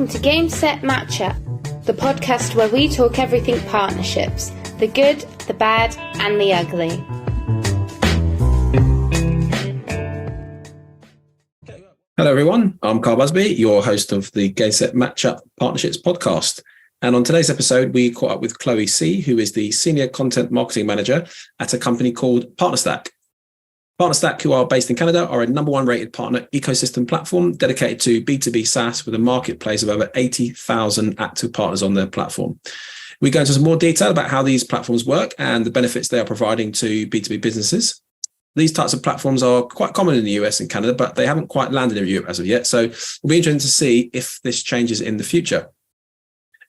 Welcome to Game Set Matchup, the podcast where we talk everything partnerships, the good, the bad, and the ugly. Hello everyone, I'm Carl Busby, your host of the Game Set Matchup Partnerships podcast. And on today's episode, we caught up with Chloe Tse, who is the Senior Content Marketing Manager at a company called Partnerstack. Partnerstack, who are based in Canada, are a number one rated partner ecosystem platform dedicated to B2B SaaS with a marketplace of over 80,000 active partners on their platform. We go into some more detail about how these platforms work and the benefits they are providing to B2B businesses. These types of platforms are quite common in the US and Canada, but they haven't quite landed in Europe as of yet. So it'll be interesting to see if this changes in the future.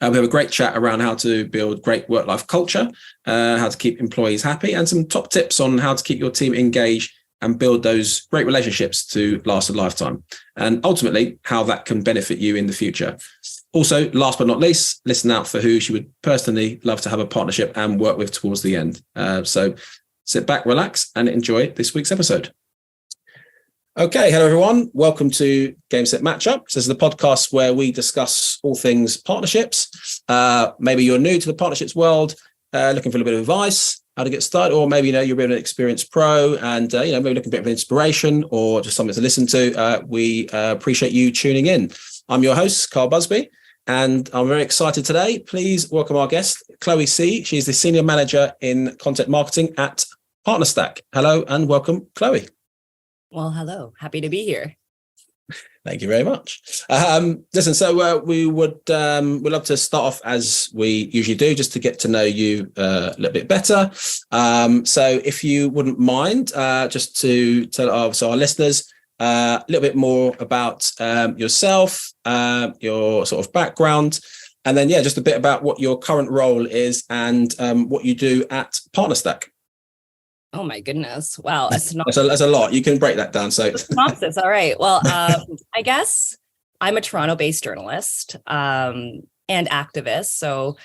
We have a great chat around how to build great work-life culture, how to keep employees happy, and some top tips on how to keep your team engaged and build those great relationships to last a lifetime, and ultimately how that can benefit you in the future. Also, last but not least, listen out for who she would personally love to have a partnership and work with towards the end. So sit back, relax, and enjoy this week's episode. Okay, hello everyone. Welcome to Game Set Matchup. This is the podcast where we discuss all things partnerships. Maybe you're new to the partnerships world, looking for a little bit of advice, how to get started, or maybe you're a bit of an experienced pro and maybe looking for a bit of inspiration or just something to listen to. We appreciate you tuning in. I'm your host, Carl Busby, and I'm very excited today. Please welcome our guest, Chloe Tse. She's the Senior Manager in Content Marketing at Partnerstack. Hello and welcome, Chloe. Well, hello. Happy to be here. Thank you very much. Listen, so we'd love to start off as we usually do, just to get to know you a little bit better. So if you wouldn't mind, just to tell our listeners a little bit more about yourself, your sort of background, and then, just a bit about what your current role is and what you do at Partnerstack. Oh my goodness. Wow. That's a lot. You can break that down. So synopsis. All right. Well, I guess I'm a Toronto-based journalist and activist. So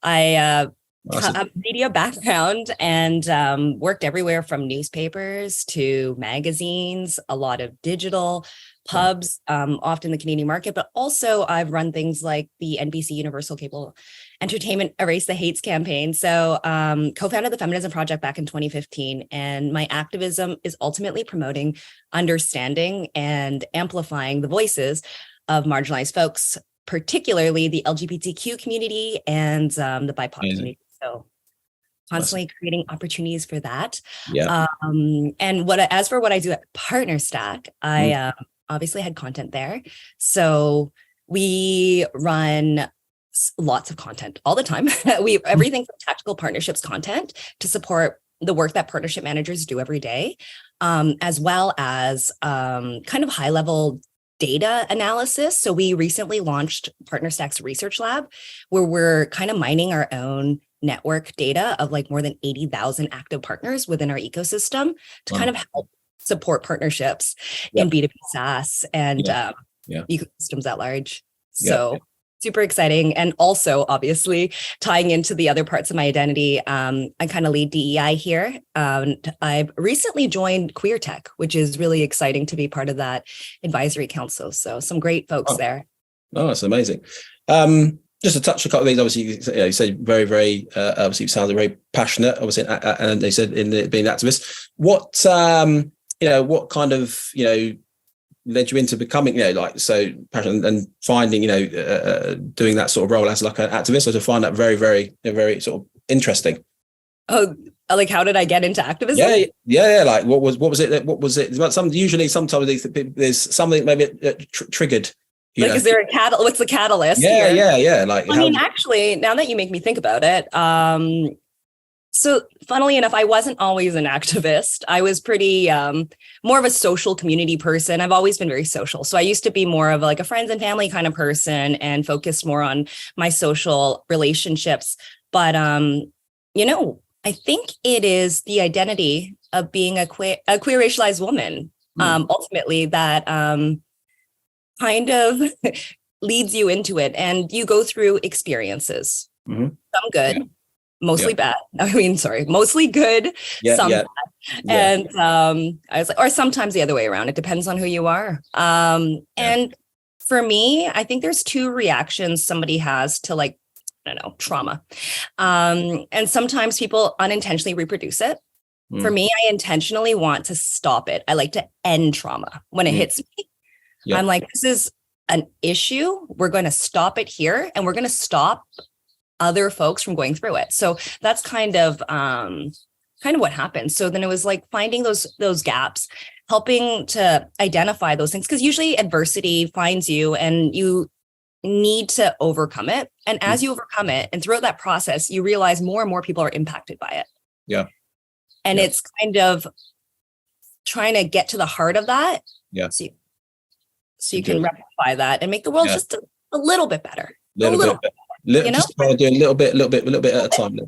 I have a media background and worked everywhere from newspapers to magazines, a lot of digital pubs, often the Canadian market, but also I've run things like the NBC Universal Cable Entertainment Erase the Hates campaign. So co-founded the Feminism Project back in 2015. And my activism is ultimately promoting, understanding, and amplifying the voices of marginalized folks, particularly the LGBTQ community and the BIPOC community. So constantly creating opportunities for that. Yeah. And as for what I do at Partnerstack, I obviously had content there. So we run lots of content all the time. We have everything from tactical partnerships content to support the work that partnership managers do every day, as well as kind of high level data analysis. So we recently launched Partnerstack's Research Lab, where we're kind of mining our own network data of like more than 80,000 active partners within our ecosystem to kind of help support partnerships in B2B SaaS and ecosystems at large. So super exciting. And also obviously tying into the other parts of my identity, I kind of lead DEI here. I've recently joined Queer Tech, which is really exciting to be part of that advisory council. So some great folks there. Oh, that's amazing. Just to touch a couple of things, obviously, you said very, very, obviously you sounded very passionate, obviously, and they said in being an activist. What kind of, led you into becoming, so passionate and finding, doing that sort of role as like an activist? I find that very, very, very sort of interesting. Oh, like how did I get into activism? Yeah. Like what was it? Sometimes there's something maybe triggered. Is there a catalyst? What's the catalyst? Yeah. Like, actually, now that you make me think about it, so funnily enough, I wasn't always an activist. I was pretty more of a social community person. I've always been very social. So I used to be more of like a friends and family kind of person and focused more on my social relationships. But, I think it is the identity of being a queer racialized woman, ultimately, that kind of leads you into it. And you go through experiences, some good, mostly bad. Mostly good, some bad. And I was like, or sometimes the other way around. It depends on who you are. And For me, I think there's two reactions somebody has to, like, I don't know, trauma. And sometimes people unintentionally reproduce it. For me, I intentionally want to stop it. I like to end trauma when it hits me. Yeah. I'm like, this is an issue. We're going to stop it here, and we're going to stop other folks from going through it. So that's kind of what happened. So then it was like finding those gaps, helping to identify those things, because usually adversity finds you and you need to overcome it. And as you overcome it, and throughout that process, you realize more and more people are impacted by it. Yeah. And it's kind of trying to get to the heart of that. Yeah. So you can rectify that and make the world just a little bit better. A little bit. Just try to do a little bit at a time.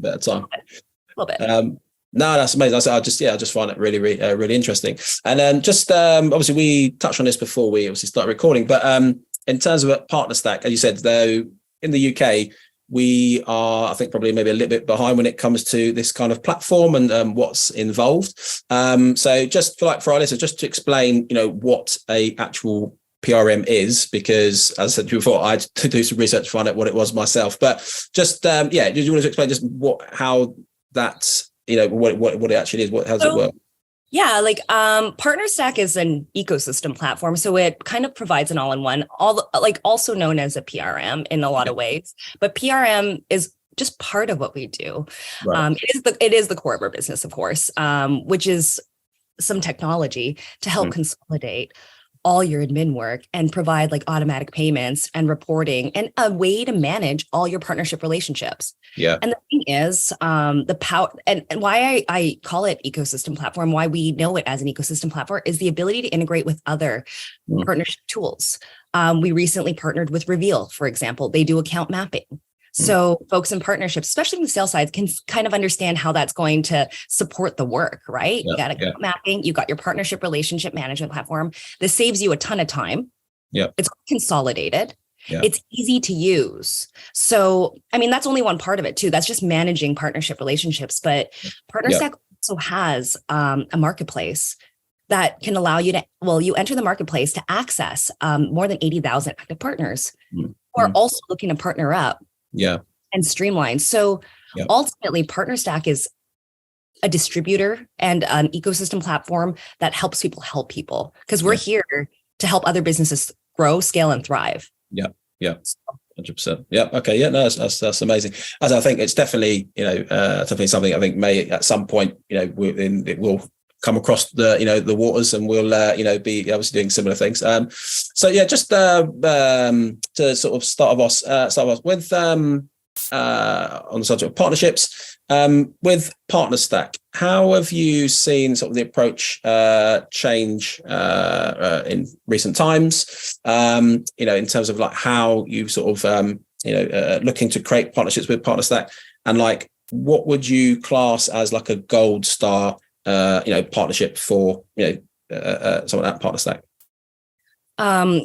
No, that's amazing. I just find it really, really, really interesting. And then just obviously we touched on this before we obviously started recording, but in terms of Partnerstack, as you said, though, in the UK, we are, I think, probably maybe a little bit behind when it comes to this kind of platform and what's involved. So just for our listeners, just to explain, what a actual PRM is, because as I said before, I had to do some research to find out what it was myself. But just did you want to explain just how that's what it actually is? How does it work? Yeah, like Partnerstack is an ecosystem platform, so it kind of provides an all-in-one, also known as a PRM in a lot of ways. But PRM is just part of what we do. Right. It is the core of our business, of course, which is some technology to help consolidate all your admin work and provide like automatic payments and reporting and a way to manage all your partnership relationships. Yeah. And the thing is, the power and why I call it ecosystem platform, why we know it as an ecosystem platform, is the ability to integrate with other partnership tools. We recently partnered with Reveal, for example. They do account mapping. So folks in partnerships, especially in the sales side, can kind of understand how that's going to support the work, right? You got account mapping, you got your partnership relationship management platform. This saves you a ton of time. Yeah. It's consolidated. Yeah. It's easy to use. So, I mean, that's only one part of it too. That's just managing partnership relationships. But Partnerstack also has a marketplace that can allow you you enter the marketplace to access more than 80,000 active partners who are also looking to partner up. Yeah. And streamline. So ultimately, Partnerstack is a distributor and an ecosystem platform that helps people help people, because we're here to help other businesses grow, scale, and thrive. Yeah. Yeah. 100%. Yeah. Okay. Yeah. No, that's amazing. As I think it's definitely, definitely something I think may at some point, it will come across the waters, and we'll be obviously doing similar things. So yeah, just to sort of start off with on the subject of partnerships, with Partnerstack, how have you seen sort of the approach change in recent times? In terms of like how you sort of looking to create partnerships with Partnerstack, and like what would you class as like a gold star partnership for someone at Partnerstack? I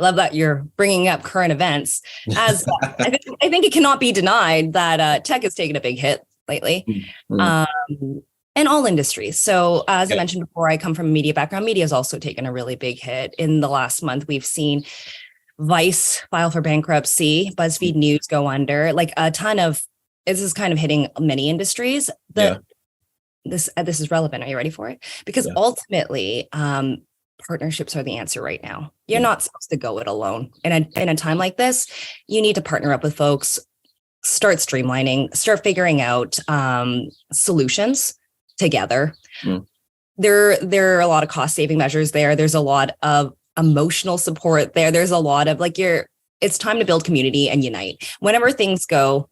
love that you're bringing up current events, as I think it cannot be denied that tech has taken a big hit lately, in all industries. So as I mentioned before, I come from a media background. Media has also taken a really big hit. In the last month, we've seen Vice file for bankruptcy, BuzzFeed News go under, like a ton of. This is kind of hitting many industries. This is relevant. Are you ready for it? Because ultimately, partnerships are the answer right now. You're not supposed to go it alone. In a time like this, you need to partner up with folks, start streamlining, start figuring out solutions together. There are a lot of cost saving measures there. There's a lot of emotional support there. There's a lot of it's time to build community and unite. Whenever things go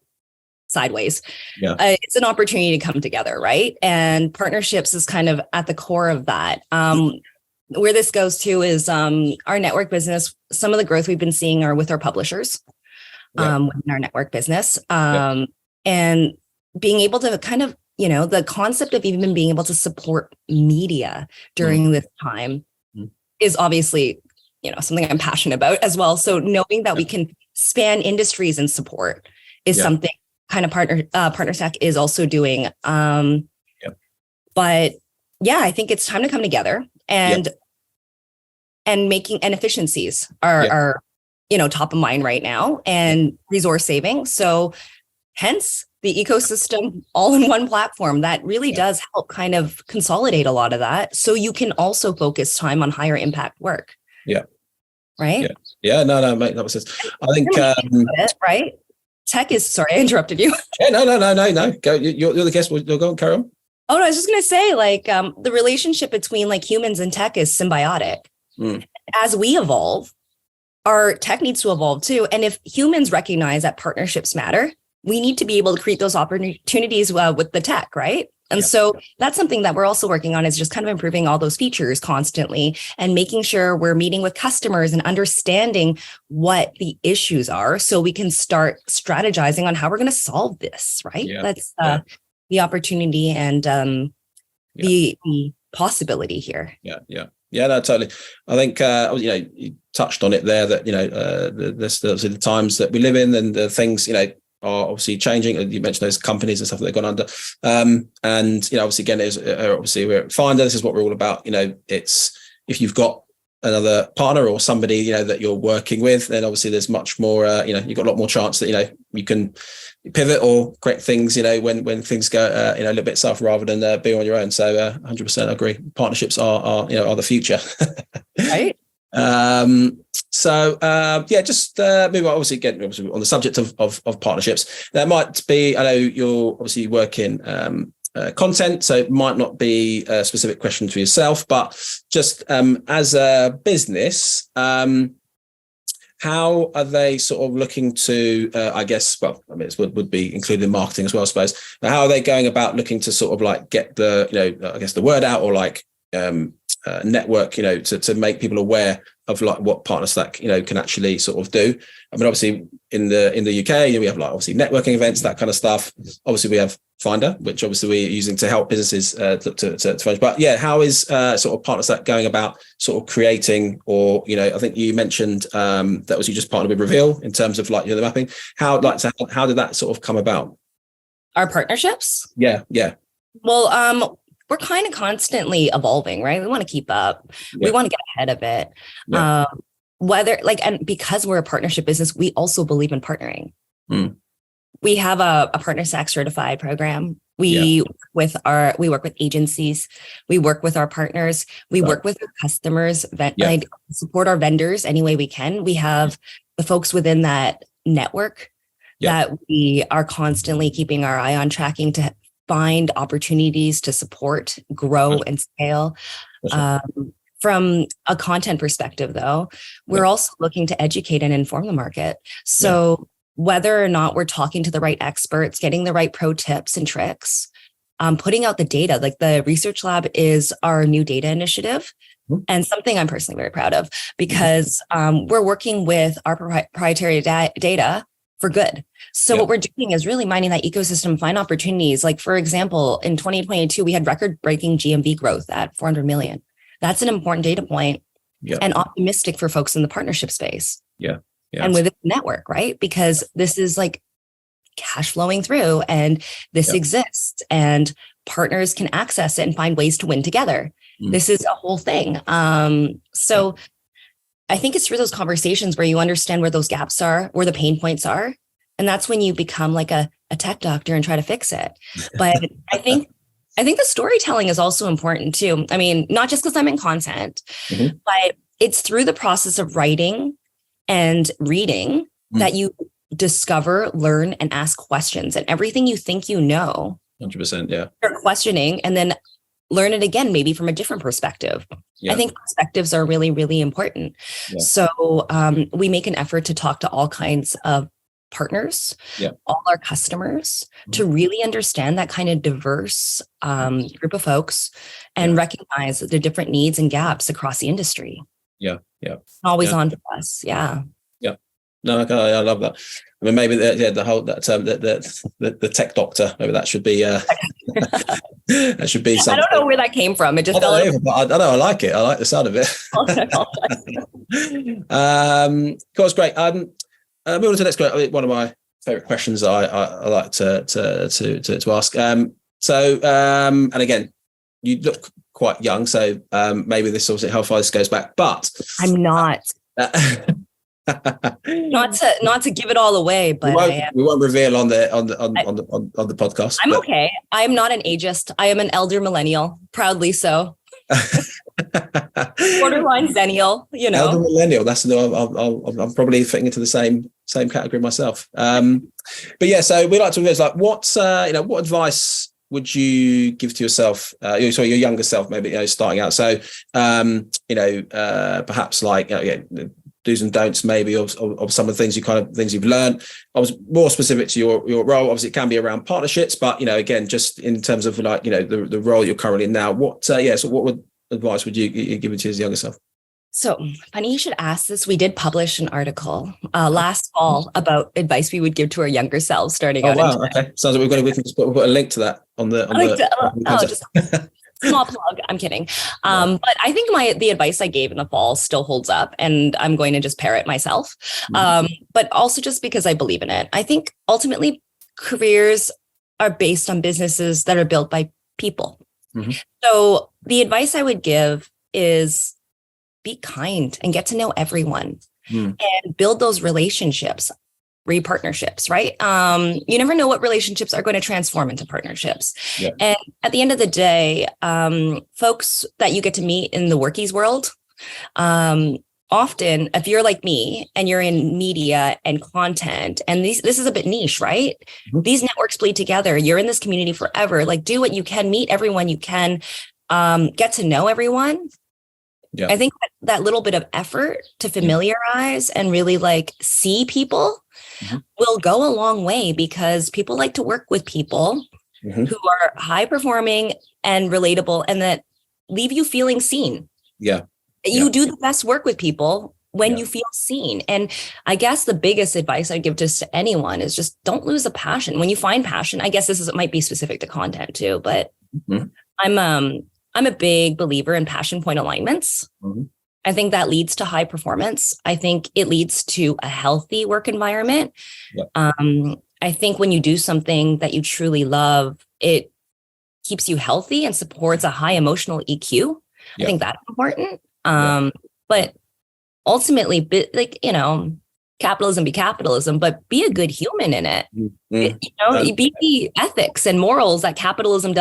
sideways, it's an opportunity to come together, right? And partnerships is kind of at the core of that. Where this goes to is our network business. Some of the growth we've been seeing are with our publishers within our network business. And being able to kind of, the concept of even being able to support media during this time is obviously, something I'm passionate about as well. So knowing that we can span industries and support is something kind of Partnerstack is also doing. But yeah, I think it's time to come together and and efficiencies are top of mind right now, and resource saving. So hence the ecosystem all in one platform that really does help kind of consolidate a lot of that. So you can also focus time on higher impact work. Yeah. Right. Yeah. No, mate, that makes sense. I think, right. Tech is, sorry, I interrupted you. Yeah, no. Go. You're the guest. You'll go and carry on. Oh, no, I was just going to say, like, the relationship between like humans and tech is symbiotic. As we evolve, our tech needs to evolve too. And if humans recognize that partnerships matter, we need to be able to create those opportunities with the tech, right? And so that's something that we're also working on, is just kind of improving all those features constantly and making sure we're meeting with customers and understanding what the issues are, so we can start strategizing on how we're going to solve this, right? That's the opportunity and the possibility here. Yeah, no, totally. I think, you touched on it there, that, there's the times that we live in, and the things, are obviously changing. You mentioned those companies and stuff that they've gone under. And, obviously, again, obviously we're at Finder. This is what we're all about. It's, if you've got another partner or somebody, that you're working with, then obviously there's much more, you've got a lot more chance that, you can pivot or create things, when things go, a little bit south, rather than being on your own. So 100% agree. Partnerships are the future. Right. Just move on. Obviously, again, on the subject of partnerships, that might be, I know you're obviously working content, so it might not be a specific question for yourself, but just as a business, how are they sort of looking to, it would be included in marketing as well, I suppose, but how are they going about looking to sort of like get the, the word out, or like network, to make people aware of like what Partnerstack, can actually sort of do? I mean, obviously in the UK, we have like obviously networking events, that kind of stuff. Obviously we have Finder, which obviously we're using to help businesses to fund. But yeah, how is sort of Partnerstack going about sort of creating, or, I think you mentioned that was, you just partnered with Reveal in terms of like, the mapping. How did that sort of come about? Our partnerships? Yeah. Well, we're kind of constantly evolving, right? We want to keep up. We want to get ahead of it. And because we're a partnership business, we also believe in partnering. We have a Partnerstack certified program. We work with agencies. We work with our partners. We work with our customers, support our vendors any way we can. We have the folks within that network that we are constantly keeping our eye on, tracking to find opportunities to support, grow, and scale. From a content perspective, though, we're also looking to educate and inform the market. So whether or not we're talking to the right experts, getting the right pro tips and tricks, putting out the data, like the Research Lab is our new data initiative, and something I'm personally very proud of, because we're working with our proprietary data for good. So what we're doing is really mining that ecosystem, find opportunities. Like, for example, in 2022, we had record-breaking GMV growth at 400 million. That's an important data point and optimistic for folks in the partnership space. And with the network, right? Because this is like cash flowing through, and this exists, and partners can access it and find ways to win together. This is a whole thing. So I think it's through those conversations where you understand where those gaps are, where the pain points are. And that's when you become like a tech doctor and try to fix it. But I think the storytelling is also important too. I mean, not just because I'm in content, but it's through the process of writing and reading that you discover, learn, and ask questions. And everything you think you know, 100%, you're questioning, and then learn it again, maybe from a different perspective. I think perspectives are really, really important. So we make an effort to talk to all kinds of partners, all our customers, to really understand that kind of diverse group of folks and recognize the different needs and gaps across the industry. Always on for us. No, I love that. I mean, maybe the whole the tech doctor. Maybe that should be that should be something. I don't know where that came from. It just fell. I don't know. I like it. I like the sound of it. Cool, it's great. Moving on to the next question. One of my favorite questions I like to ask. And again, you look quite young, so maybe this also how far this goes back. But I'm not. Not to give it all away, but we won't reveal on the podcast. I'm okay. I'm not an ageist. I am an elder millennial, proudly so. Borderline zennial, you know. Elder millennial. That's I'm probably fitting into the same category myself. But yeah, so we like to realize like what advice would you give to yourself? Your younger self, maybe starting out. So perhaps like do's and don'ts maybe of some of the things you've learned. I was more specific to your role. Obviously it can be around partnerships, but again, just in terms of like the role you're currently in now, what advice would you give it to your younger self? So funny you should ask this. We did publish an article last fall about advice we would give to our younger selves starting out. Wow, okay. Sounds like we can just put a link to that on the just small plug. I'm kidding. But I think the advice I gave in the fall still holds up, and I'm going to just parrot myself. But also just because I believe in it. I think ultimately careers are based on businesses that are built by people. Mm-hmm. So the advice I would give is be kind and get to know everyone and build those relationships, partnerships, right? You never know what relationships are going to transform into partnerships. Yeah. And at the end of the day, folks that you get to meet in the workies world, often if you're like me and you're in media and content, and this is a bit niche, right? Mm-hmm. These networks bleed together. You're in this community forever. Like do what you can, meet everyone you can, get to know everyone. Yeah. I think that little bit of effort to familiarize and really like see people will go a long way, because people like to work with people who are high performing and relatable and that leave you feeling seen. Yeah. You do the best work with people when you feel seen. And I guess the biggest advice I'd give just to anyone is just don't lose the passion. When you find passion, I guess it might be specific to content too, but I'm a big believer in passion point alignments. Mm-hmm. I think that leads to high performance. I think it leads to a healthy work environment. Yep. I think when you do something that you truly love, it keeps you healthy and supports a high emotional EQ. Yep. I think that's important. But ultimately, capitalism be capitalism, but be a good human in it. Mm-hmm. Be the ethics and morals that capitalism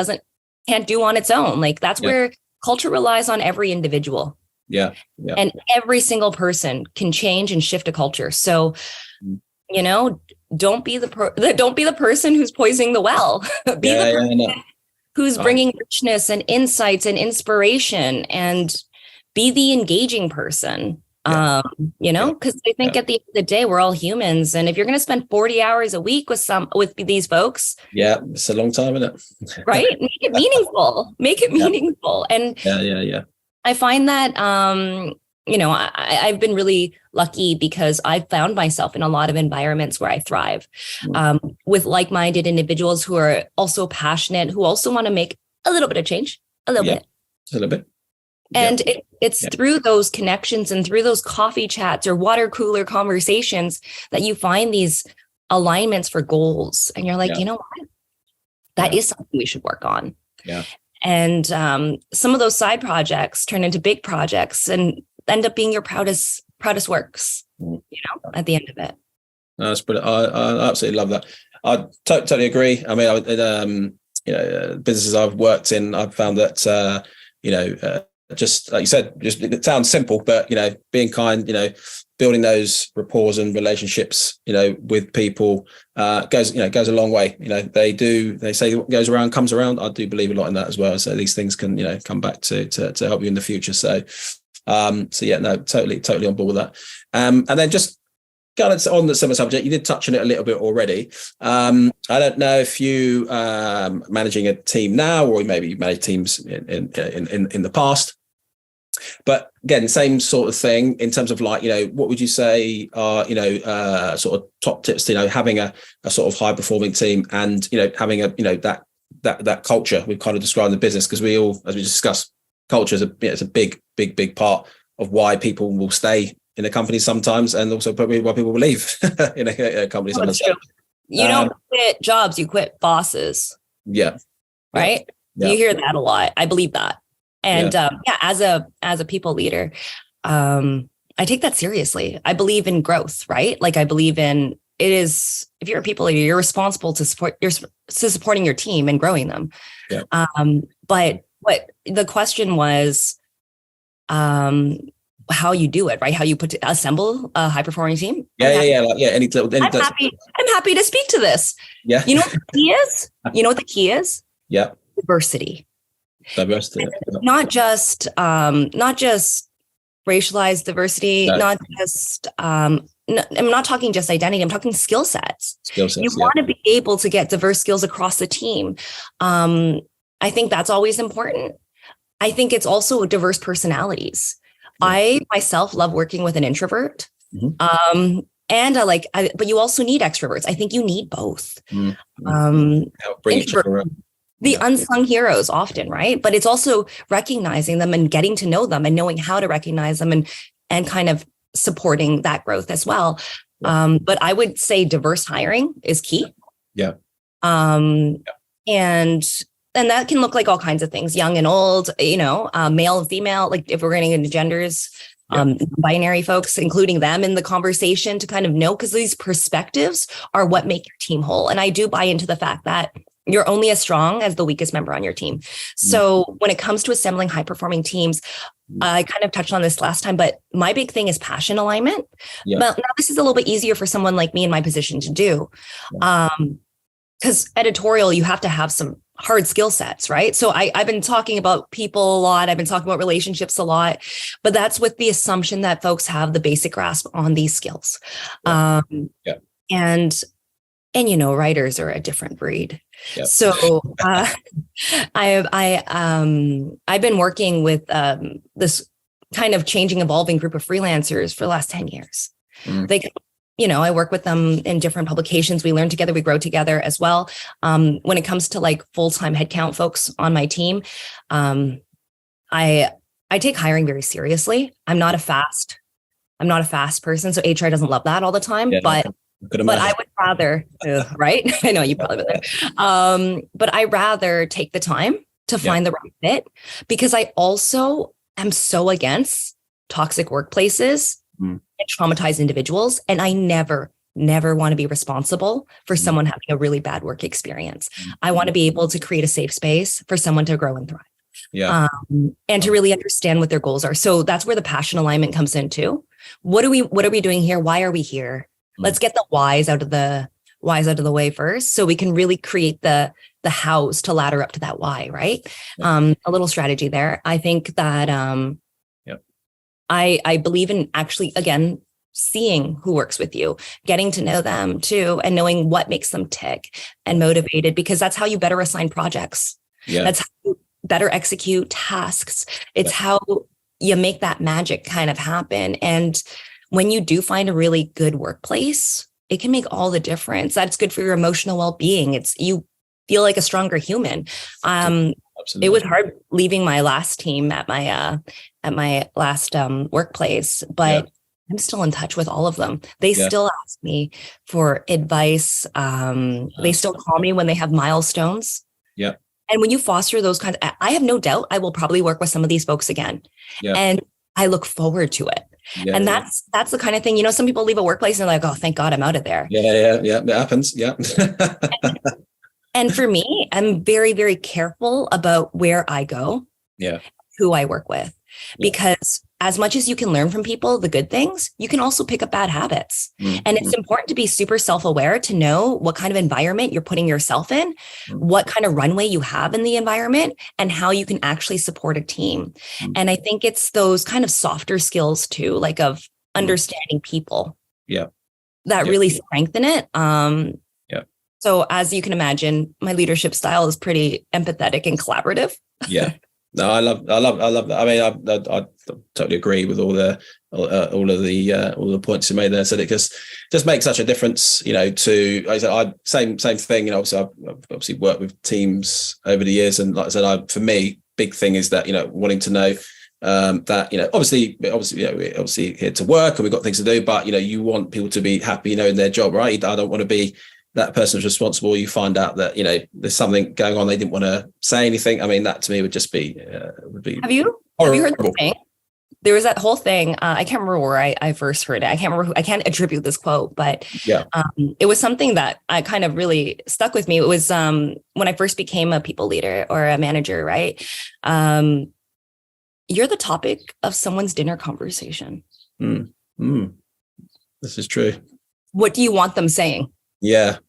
can't do on its own. Like that's where culture relies on every individual. Yeah. And every single person can change and shift a culture. So, don't be the person who's poisoning the well. Be the person who's bringing richness and insights and inspiration, and be the engaging person. Because I think at the end of the day, we're all humans. And if you're going to spend 40 hours a week with these folks. Yeah, it's a long time, isn't it? Right? Make it meaningful. Make it meaningful. And I find that, I've been really lucky because I've found myself in a lot of environments where I thrive with like-minded individuals who are also passionate, who also want to make a little bit of change, a little bit. And it's through those connections and through those coffee chats or water cooler conversations that you find these alignments for goals. And you're like, you know what? That is something we should work on. Yeah. And some of those side projects turn into big projects and end up being your proudest works, at the end of it. That's brilliant. I absolutely love that. I totally agree. I mean, businesses I've worked in, I've found that, just like you said, just it sounds simple, but being kind, building those rapports and relationships, with people goes a long way. They say what goes around comes around. I do believe a lot in that as well. So these things can come back to help you in the future. So totally on board with that. And then just kind of on the similar subject, you did touch on it a little bit already. I don't know if you managing a team now, or maybe you managed teams in the past. But again, same sort of thing in terms of like, what would you say are, sort of top tips to, having a sort of high performing team and, having a, that culture we've kind of described in the business, because we all, as we discussed, culture is it's a big part of why people will stay in a company sometimes, and also probably why people will leave in a company sometimes. You don't quit jobs, you quit bosses. Yeah. Right? Yeah. You hear that a lot. I believe that. And as a people leader, I take that seriously. I believe in growth, right? Like I believe in it is, if you're a people leader, you're responsible to supporting your team and growing them. Yeah. But what the question was, how you do it, right? How you assemble a high performing team. I'm happy to speak to this. Yeah. You know what the key is? Yeah. Diversity. And not just racialized diversity, not just I'm not talking just identity, I'm talking skill sets. You want to be able to get diverse skills across the team. I think that's always important. I think it's also diverse personalities. Yeah. I myself love working with an introvert. Mm-hmm. But you also need extroverts. I think you need both. Mm-hmm. Bring each other up. The unsung heroes often, right? But it's also recognizing them and getting to know them and knowing how to recognize them and kind of supporting that growth as well. Yeah. But I would say diverse hiring is key. Yeah. And that can look like all kinds of things, young and old, male and female, like if we're getting into genders, binary folks, including them in the conversation to kind of know, because these perspectives are what make your team whole. And I do buy into the fact that you're only as strong as the weakest member on your team. So when it comes to assembling high performing teams, I kind of touched on this last time, but my big thing is passion alignment. Yeah. But now this is a little bit easier for someone like me in my position to do. Because editorial, you have to have some hard skill sets, right? So I've been talking about people a lot. I've been talking about relationships a lot, but that's with the assumption that folks have the basic grasp on these skills. And writers are a different breed. Yep. So I've been working with this kind of changing, evolving group of freelancers for the last 10 years. I work with them in different publications. We learn together, we grow together as well. When it comes to like full-time headcount folks on my team, I take hiring very seriously. I'm not a fast person. So HR doesn't love that all the time, but I would rather, right? I know you probably would. But I rather take the time to find the right fit, because I also am so against toxic workplaces and traumatized individuals. And I never want to be responsible for someone having a really bad work experience. I want to be able to create a safe space for someone to grow and thrive. Yeah. And to really understand what their goals are. So that's where the passion alignment comes in too. What are we doing here? Why are we here? Let's get the whys out of the way first, so we can really create the hows to ladder up to that why, right? A little strategy there. I think that I believe in actually, again, seeing who works with you, getting to know them too, and knowing what makes them tick and motivated, because that's how you better assign projects. Yeah. That's how you better execute tasks. It's how you make that magic kind of happen. And when you do find a really good workplace, it can make all the difference. That's good for your emotional well-being. You feel like a stronger human. It was hard leaving my last team at my last workplace, but I'm still in touch with all of them. They still ask me for advice. They still call me when they have milestones. Yeah. And when you foster those kinds, I have no doubt I will probably work with some of these folks again. Yeah. And I look forward to it. Yeah, and that's the kind of thing, some people leave a workplace and they're like, oh, thank God I'm out of there. Yeah. It happens. Yeah. And for me, I'm very, very careful about where I go, who I work with, because as much as you can learn from people, the good things, you can also pick up bad habits. And it's important to be super self-aware to know what kind of environment you're putting yourself in, what kind of runway you have in the environment, and how you can actually support a team. And I think it's those kind of softer skills too, like of understanding people that really strengthen it. So as you can imagine, my leadership style is pretty empathetic and collaborative. Yeah. No, I love that. I mean, I totally agree with all the points you made there. So it just makes such a difference, to same thing. So I've obviously worked with teams over the years, and like I said, for me, big thing is that wanting to know that obviously here to work and we've got things to do, but you want people to be happy, in their job, right? I don't want to be that person is responsible, you find out that, there's something going on, they didn't want to say anything. I mean, that to me would just be, Have you heard the thing? There was that whole thing. I can't remember where I first heard it. I can't remember I can't attribute this quote, but it was something that I kind of really stuck with me. It was when I first became a people leader or a manager, right? You're the topic of someone's dinner conversation. This is true. What do you want them saying? Yeah.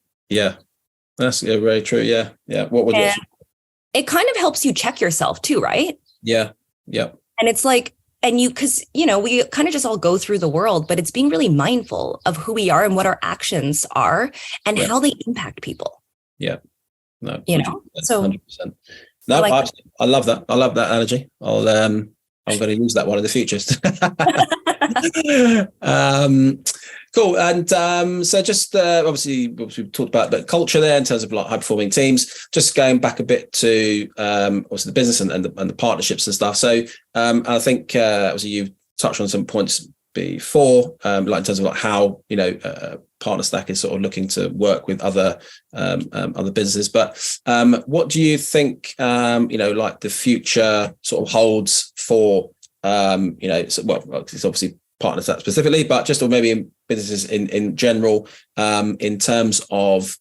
That's very true. Yeah. What would it kind of helps you check yourself too, right? Yeah. And it's like, because, we kind of just all go through the world, but it's being really mindful of who we are and what our actions are and how they impact people. Yeah. No, 100%, so 100%. No, I love that. I love that analogy. I'm going to use that one in the future. Cool. And so just obviously we've talked about the culture there in terms of like high performing teams, just going back a bit to obviously the business and the partnerships and stuff. So I think obviously you've touched on some points before, like in terms of like how, Partnerstack is sort of looking to work with other businesses. But what do you think, like the future sort of holds for, it's obviously Partnerstack specifically, but just or maybe in businesses in general, in terms of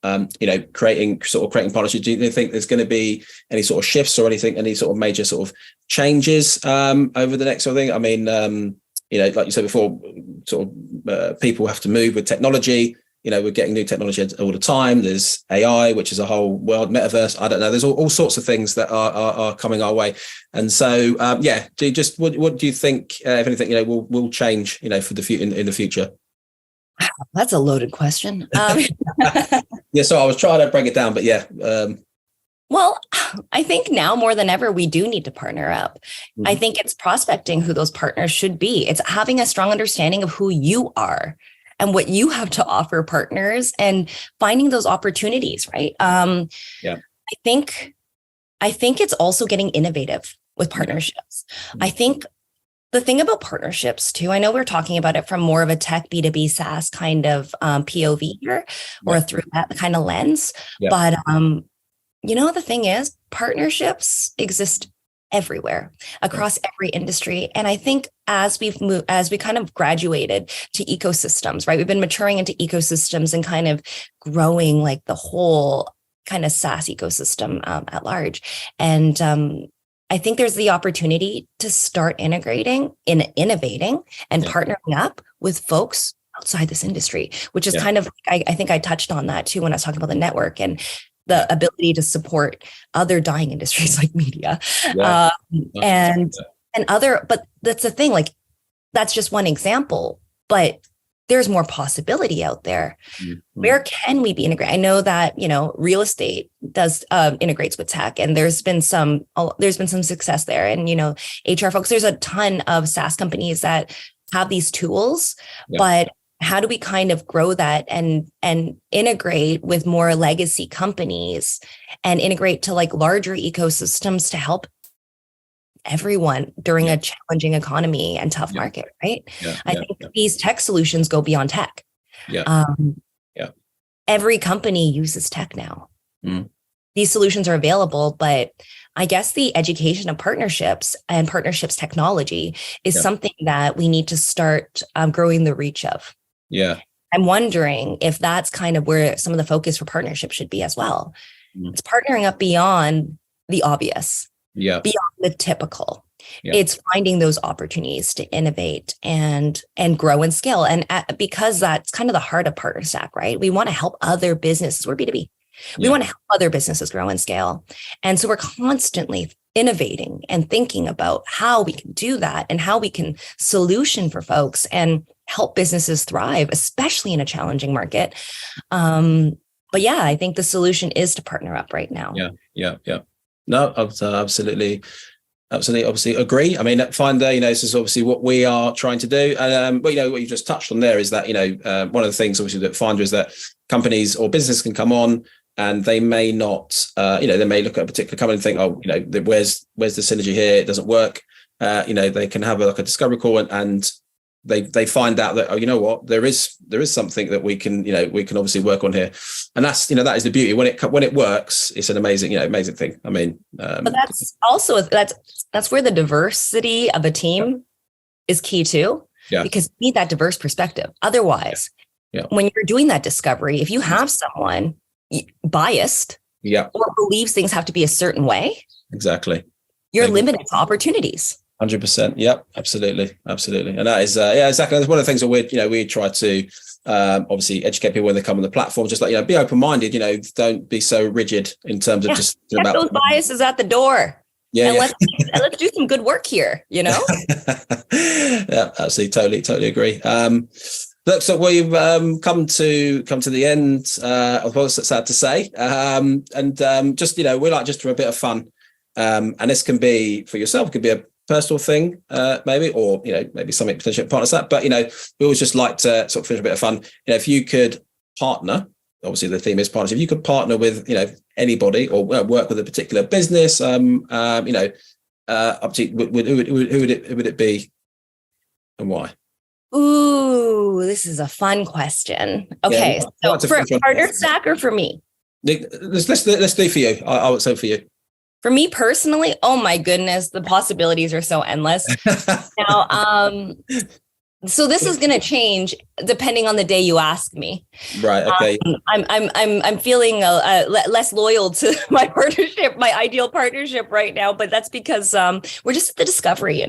creating partnerships. Do you think there's going to be any sort of shifts or any sort of major sort of changes over the next sort of thing? I mean, like you said before, sort of people have to move with technology. We're getting new technology all the time. There's AI, which is a whole world, metaverse. I don't know. There's all sorts of things that are coming our way. And so, what do you think, if anything, will change, for the future in the future? That's a loaded question. Yeah. So I was trying to break it down, but yeah. Well, I think now more than ever, we do need to partner up. I think it's prospecting who those partners should be. It's having a strong understanding of who you are and what you have to offer partners and finding those opportunities, right? I think it's also getting innovative with partnerships. I think the thing about partnerships too, I know we're talking about it from more of a tech B2B SaaS kind of POV here or through that kind of lens. But the thing is, partnerships exist everywhere across every industry. And I think as we kind of graduated to ecosystems, right? We've been maturing into ecosystems and kind of growing like the whole kind of SaaS ecosystem at large. And I think there's the opportunity to start innovating and partnering up with folks outside this industry, which is kind of, I think I touched on that too when I was talking about the network and the ability to support other dying industries like media and other, but that's the thing, like that's just one example, but there's more possibility out there. Where can we be integrated? I know that, real estate does integrates with tech and there's been some success there. And, HR folks, there's a ton of SaaS companies that have these tools, but how do we kind of grow that and integrate with more legacy companies and integrate to like larger ecosystems to help everyone during a challenging economy and tough market, right? I think these tech solutions go beyond tech. Every company uses tech now. These solutions are available, but I guess the education of partnerships and partnerships technology is something that we need to start growing the reach of. I'm wondering if that's kind of where some of the focus for partnership should be as well. It's partnering up beyond the obvious, beyond the typical. It's finding those opportunities to innovate and grow and scale. And because that's kind of the heart of Partnerstack, right? We want to help other businesses. We're B2B. We want to help other businesses grow and scale. And so we're constantly innovating and thinking about how we can do that and how we can solution for folks and help businesses thrive, especially in a challenging market. But I think the solution is to partner up right now. No, absolutely, obviously agree. I mean, find this is obviously what we are trying to do. But what you just touched on there is that, one of the things obviously that Finder is that companies or businesses can come on and they may not, they may look at a particular company and think, where's the synergy here? It doesn't work. They can have a discovery call and they find out that, oh, you know what, there is something that we can obviously work on here, and that's, that is the beauty when it works. It's an amazing thing. I mean, but that's also that's where the diversity of a team is key too. Yeah. Because you need that diverse perspective. Otherwise, when you're doing that discovery, if you have someone biased or believes things have to be a certain way, exactly, you're limited to opportunities. 100%. Yep. Absolutely. And that is, exactly. That's one of the things that we try to obviously educate people when they come on the platform, just like, be open-minded, don't be so rigid in terms of just about those biases at the door. Yeah. And let's do some good work here, Yeah, absolutely. Totally agree. Look, so we've come to the end of what's sad to say. Just, we like just for a bit of fun. And this can be for yourself, it could be a personal thing, maybe, or, maybe something potentially partners that. But, we always just like to sort of finish a bit of fun. If you could partner, obviously the theme is partners. If you could partner with, anybody or work with a particular business, up to who would it be and why? Ooh, this is a fun question. Okay, so for Partnerstack or for me? Let's do for you. I would say for you. For me personally, oh my goodness, the possibilities are so endless. Now, so this is going to change depending on the day you ask me. Right. Okay. I'm feeling less loyal to my partnership, my ideal partnership right now, but that's because we're just at the discovery,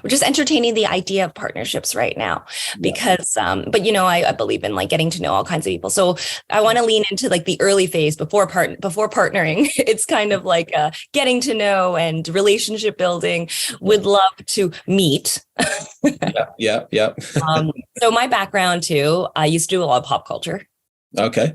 We're just entertaining the idea of partnerships right now because, but I believe in like getting to know all kinds of people. So I want to lean into like the early phase before partnering. It's kind of like getting to know and relationship building. Would love to meet. Yeah. So my background too, I used to do a lot of pop culture. Okay.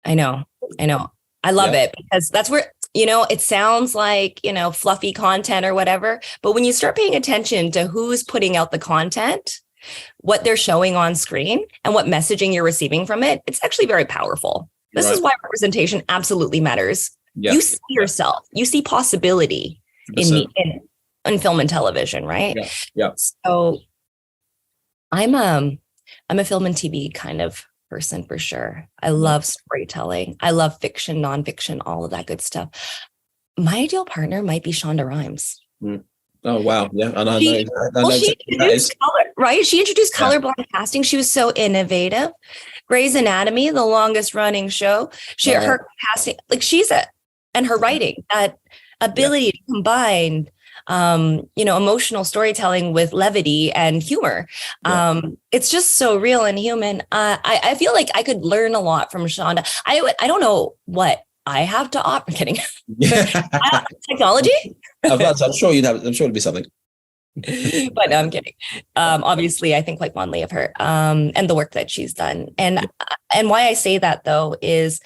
I know. I love it because that's where, it sounds like, fluffy content or whatever. But when you start paying attention to who's putting out the content, what they're showing on screen and what messaging you're receiving from it, it's actually very powerful. This is why representation absolutely matters. Yeah. You see yourself, you see possibility in film and television, right? Yeah. So I'm a film and TV kind of person for sure. I love storytelling. I love fiction, nonfiction, all of that good stuff. My ideal partner might be Shonda Rhimes. Oh, wow. Yeah. And I know she introduced color, right? She introduced colorblind casting. She was so innovative. Grey's Anatomy, the longest running show. Her casting, like and her writing, that ability to combine emotional storytelling with levity and humor. It's just so real and human. I feel like I could learn a lot from Shonda. I don't know what I have to offer. I'm kidding. Technology? I'm sure it'd be something. But no, I'm kidding. Obviously, I think quite fondly of her and the work that she's done. And why I say that though is,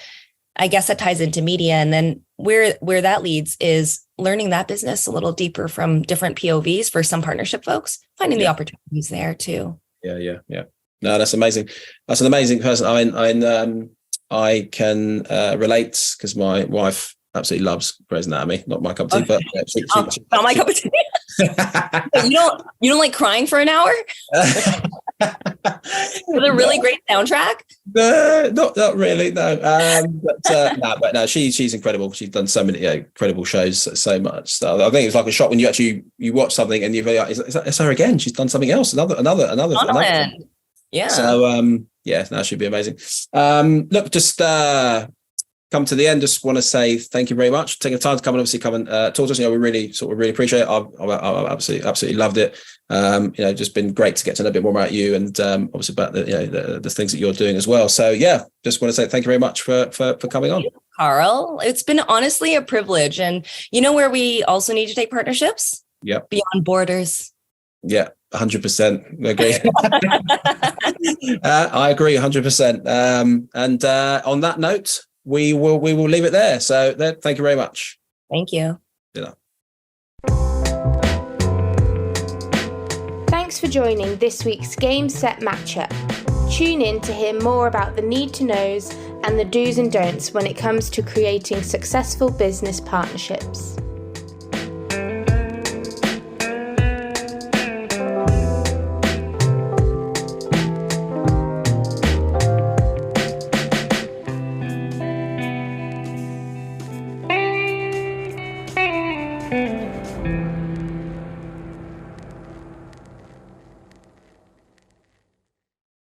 I guess that ties into media, and then where that leads is learning that business a little deeper from different POVs for some partnership folks, finding the opportunities there too. Yeah. No, that's amazing. That's an amazing person. I can relate because my wife absolutely loves Grey's Anatomy. Not my cup of tea, but not my cup of tea. You don't like crying for an hour? With a really great soundtrack? Not really, no. But no, she's incredible. She's done so many incredible shows, so much stuff. I think it's like a shock when you watch something and you're like, it's her again. She's done something else. Another. Yeah. So that should be amazing. Look, just come to the end. Just want to say thank you very much for taking the time to come and talk to us. We really appreciate it. I've absolutely loved it. Just been great to get to know a bit more about you and obviously about the things that you're doing as well. So just want to say thank you very much for coming on, Carl. It's been honestly a privilege, and where we also need to take partnerships. Yep. Beyond borders. Yeah. 100%. I agree. I agree 100%. And on that note, we will leave it there. So thank you very much. Thank you. Thanks for joining this week's Game Set Matchup. Tune in to hear more about the need to knows and the do's and don'ts when it comes to creating successful business partnerships.